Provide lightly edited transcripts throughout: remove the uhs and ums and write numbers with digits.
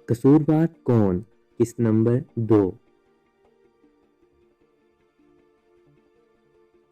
कसूरवार कौन? किस्त नंबर 2।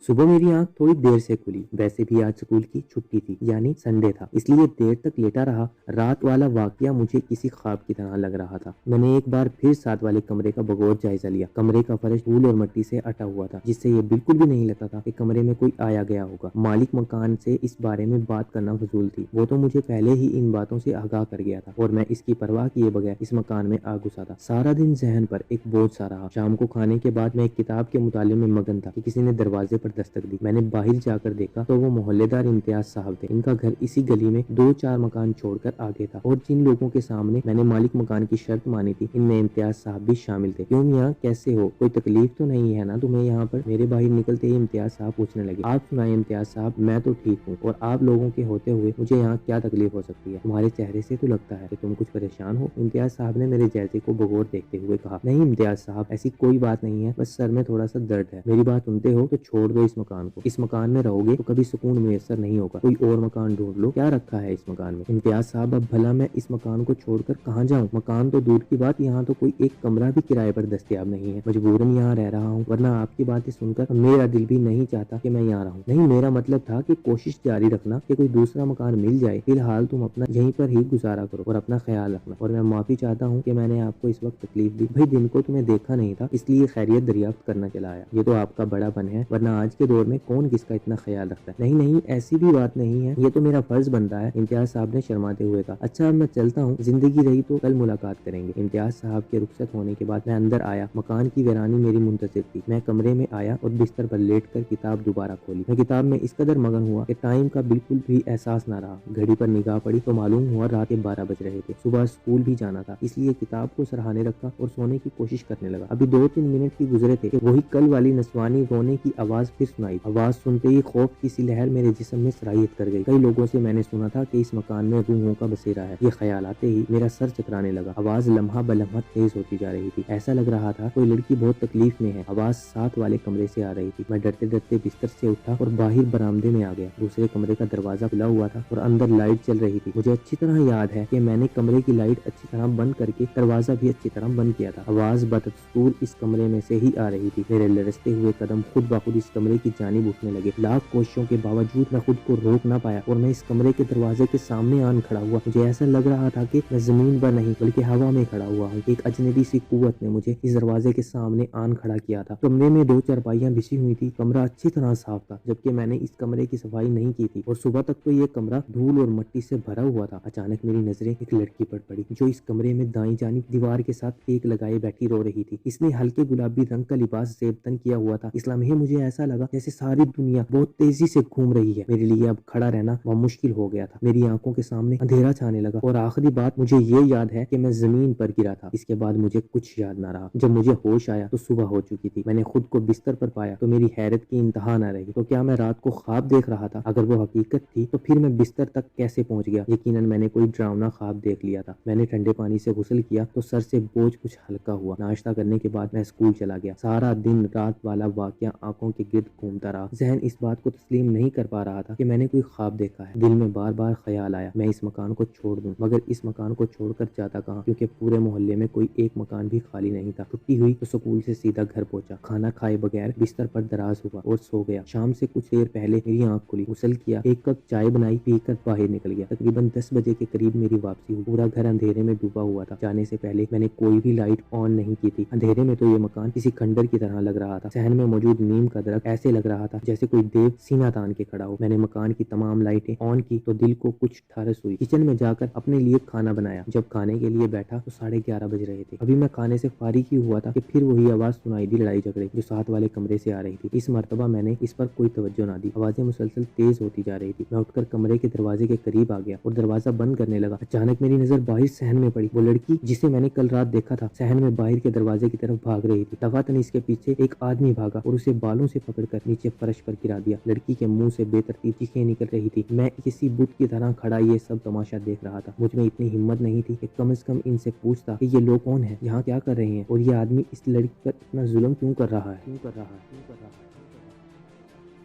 सुबह मेरी आंख थोड़ी देर से खुली। वैसे भी आज स्कूल की छुट्टी थी, यानी संडे था, इसलिए देर तक लेटा रहा। रात वाला वाकया मुझे किसी ख्वाब की तरह लग रहा था। मैंने एक बार फिर साथ वाले कमरे का बगौर जायजा लिया। कमरे का फर्श धूल और मिट्टी से अटा हुआ था, जिससे ये बिल्कुल भी नहीं लगता था कि कमरे में कोई आया गया होगा। मालिक मकान से इस बारे में बात करना फजूल थी। वो तो मुझे पहले ही इन बातों से आगाह कर गया था और मैं इसकी परवाह किए बगैर इस मकान में आ घुसा था। सारा दिन जहन पर एक बोझ सा रहा। शाम को खाने के बाद मैं एक किताब के मुताले में मगन था कि किसी ने दरवाजे पर दस्तक दी। मैंने बाहर जाकर देखा तो वो मोहल्लेदार इम्तियाज साहब थे। इनका घर इसी गली में 2-4 मकान छोड़कर आगे था और जिन लोगों के सामने मैंने मालिक मकान की शर्त मानी थी, इनमें इम्तियाज साहब भी शामिल थे। क्यों मियां, कैसे हो? कोई तकलीफ तो नहीं है ना तुम्हें यहाँ पर? मेरे बाहर निकलते ही इम्तियाज साहब पूछने लगे। आप सुनाए इम्तियाज साहब, मैं तो ठीक हूँ और आप लोगों के होते हुए मुझे यहाँ क्या तकलीफ हो सकती है? तुम्हारे चेहरे से तो लगता है कि तुम कुछ परेशान हो। इम्तियाज साहब ने मेरे जैसे को बगौर देखते हुए कहा। नहीं इम्तियाज साहब, ऐसी कोई बात नहीं है, बस सर में थोड़ा सा दर्द है। मेरी बात सुनते हो तो छोड़ दो इस मकान को। इस मकान में रहोगे तो कभी सुकून मुयसर नहीं होगा। कोई और मकान ढूंढ लो। क्या रखा है इस मकान में? इम्तियाज साहब, अब भला मैं इस मकान को छोड़कर कहाँ जाऊँ? मकान तो दूर की बात, यहाँ तो कोई एक कमरा भी किराए पर दस्तयाब नहीं है। मजबूरन यहाँ रह रहा हूँ, वरना आपकी बातें सुनकर मेरा दिल भी नहीं चाहता कि मैं यहाँ रहूँ। नहीं, मेरा मतलब था कि कोशिश जारी रखना कि कोई दूसरा मकान मिल जाए। फिलहाल तुम अपना यहीं पर ही गुजारा करो और अपना ख्याल रखना। और मैं माफी चाहता हूँ कि मैंने आपको इस वक्त तकलीफ दी। भाई दिन को तुम्हें देखा नहीं था, इसलिए खैरियत दरियाफ्त करना चला आया। ये तो आपका बड़ापन है, वरना आज के दौर में कौन किसका इतना ख्याल रखता है। नहीं नहीं, ऐसी भी बात नहीं है, ये तो मेरा फर्ज बनता है। इम्तियाज साहब ने शर्माते हुए कहा। अच्छा अब मैं चलता हूँ, जिंदगी रही तो कल मुलाकात करेंगे। इम्तियाज साहब के रुखसत होने के बाद मैं अंदर आया। मकान की वीरानी मेरी मुंतजिर थी। मैं कमरे में आया और बिस्तर पर लेटकर किताब दोबारा खोली। मैं किताब में इस कदर मगन हुआ कि टाइम का बिल्कुल भी एहसास न रहा। घड़ी पर निगाह पड़ी तो मालूम हुआ रात के 12 बज रहे थे। सुबह स्कूल भी जाना था, इसलिए किताब को सराहने रखा और सोने की कोशिश करने लगा। अभी 2-3 मिनट ही गुजरे थे कि वही कल वाली नस्वानी रोने की आवाज फिर सुनाई। आवाज सुनते ही खौफ की सी लहर मेरे जिस्म में सरायत कर गई। कई लोगों से मैंने सुना था कि इस मकान में रूहों का बसेरा है। ये ख्याल आते ही मेरा सर चकराने लगा। आवाज लम्हा ब लम्हा तेज होती जा रही थी। ऐसा लग रहा था कोई लड़की बहुत तकलीफ में है। आवाज साथ वाले कमरे से आ रही थी। मैं डरते डरते बिस्तर से उठा और बाहर बरामदे में आ गया। दूसरे कमरे का दरवाजा खुला हुआ था और अंदर लाइट चल रही थी। मुझे अच्छी तरह याद है कि मैंने कमरे की लाइट अच्छी तरह बंद करके दरवाजा भी अच्छी तरह बंद किया था। आवाज बदस्तूर इस कमरे में से ही आ रही थी। मेरे लरसते हुए कदम खुद ब खुद इस कमरे की जानिब उठने लगे। लाख कोशिशों के बावजूद मैं खुद को रोक ना पाया और मैं इस कमरे के दरवाजे के सामने आन खड़ा हुआ। मुझे ऐसा लग रहा था कि मैं जमीन पर नहीं बल्कि हवा में खड़ा हुआ हूँ। एक अजनबी सी कुव्वत ने मुझे इस दरवाजे के सामने आन खड़ा किया था। कमरे में 2 चारपाइयां बिछी हुई थी। कमरा अच्छी तरह साफ था, जबकि मैंने इस कमरे की सफाई नहीं की थी और सुबह तक तो ये कमरा धूल और मिट्टी से भरा हुआ था। अचानक मेरी नजरें एक लड़की पर पड़ी जो इस कमरे में दाईं जानिब दीवार के साथ टेक लगाए बैठी रो रही थी। इसने हल्के गुलाबी रंग का लिबास जेबतन किया हुआ था। इस लम्हे मुझे ऐसा लगा जैसे सारी दुनिया बहुत तेजी से घूम रही है। मेरे लिए अब खड़ा रहना वह मुश्किल हो गया था। मेरी आंखों के सामने अंधेरा छाने लगा और आखिरी बात मुझे ये याद है कि मैं जमीन पर गिरा था। इसके बाद मुझे कुछ याद ना रहा। जब मुझे होश आया तो सुबह हो चुकी थी। मैंने खुद को बिस्तर पर पाया तो मेरी हैरत की इंतहा न रही। तो क्या मैं रात को ख्वाब देख रहा था? अगर वो हकीकत थी तो फिर मैं बिस्तर तक कैसे पहुंच गया? यकीनन मैंने कोई डरावना ख्वाब देख लिया था। मैंने ठंडे पानी से गुस्ल किया तो सर से बोझ कुछ हल्का हुआ। नाश्ता करने के बाद मैं स्कूल चला गया। सारा दिन रात वाला वाकया आंखों के गिर्द घूमता रहा। जहन इस बात को तस्लीम नहीं कर पा रहा था कि मैंने कोई ख्वाब देखा है। दिल में बार बार ख्याल आया मैं इस मकान को छोड़ दूं, मगर इस मकान को छोड़कर जाता कहाँ, क्योंकि पूरे मोहल्ले में कोई एक मकान भी खाली नहीं था। छुट्टी हुई तो स्कूल से सीधा घर पहुंचा। खाना खाए बगैर बिस्तर पर दराज हुआ और सो गया। शाम से कुछ देर पहले मेरी आंख खुली। गुस्ल किया, एक कप चाय बनाई, पीकर बाहर निकल गया। तकरीबन 10 बजे के करीब मेरी वापसी हुई। पूरा घर अंधेरे में डूबा हुआ था। जाने से पहले मैंने कोई भी लाइट ऑन नहीं की थी। अंधेरे में तो ये मकान किसी खंडर की तरह लग रहा था। सहन में मौजूद नीम का दरख्त ایسے لگ رہا تھا جیسے کوئی دیو سینہ تان کے کھڑا ہو۔ میں نے مکان کی تمام لائٹیں آن کی تو دل کو کچھ ٹھارس ہوئی۔ کچن میں جا کر اپنے لیے کھانا بنایا۔ جب کھانے کے لیے بیٹھا تو 11:30 بج رہے تھے۔ ابھی میں کھانے سے فارغ ہی ہوا تھا کہ پھر وہی آواز سنائی دی، لڑائی جھگڑے جو ساتھ والے کمرے سے آ رہی تھی۔ اس مرتبہ میں نے اس پر کوئی توجہ نہ دی۔ آوازیں مسلسل تیز ہوتی جا رہی تھی۔ میں اٹھ کر کمرے کے دروازے کے قریب آ گیا اور دروازہ بند کرنے لگا۔ اچانک میری نظر باہر صحن میں پڑی۔ وہ لڑکی جسے میں نے کل رات دیکھا تھا صحن میں باہر کے دروازے کی طرف بھاگ رہی تھی۔ دفعتاً اس کے پیچھے ایک آدمی بھاگا اور اسے بالوں سے پکڑ کر نیچے فرش پر گرا دیا۔ لڑکی کے منہ سے بے ترتیب چیخیں نکل رہی تھی۔ میں کسی بت کی طرح کھڑا یہ سب تماشا دیکھ رہا تھا۔ مجھ میں اتنی ہمت نہیں تھی کہ کم از کم ان سے پوچھتا کہ یہ لوگ کون ہیں، یہاں کیا کر رہے ہیں، اور یہ آدمی اس لڑکی پر اتنا ظلم کیوں کر رہا ہے۔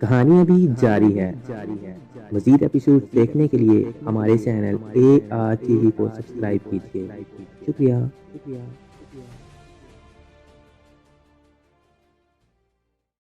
کہانی ابھی جاری ہے۔ مزید ایپیسوڈ دیکھنے کے لیے ہمارے چینل AR TV کو سبسکرائب کیجیے۔ شکریہ۔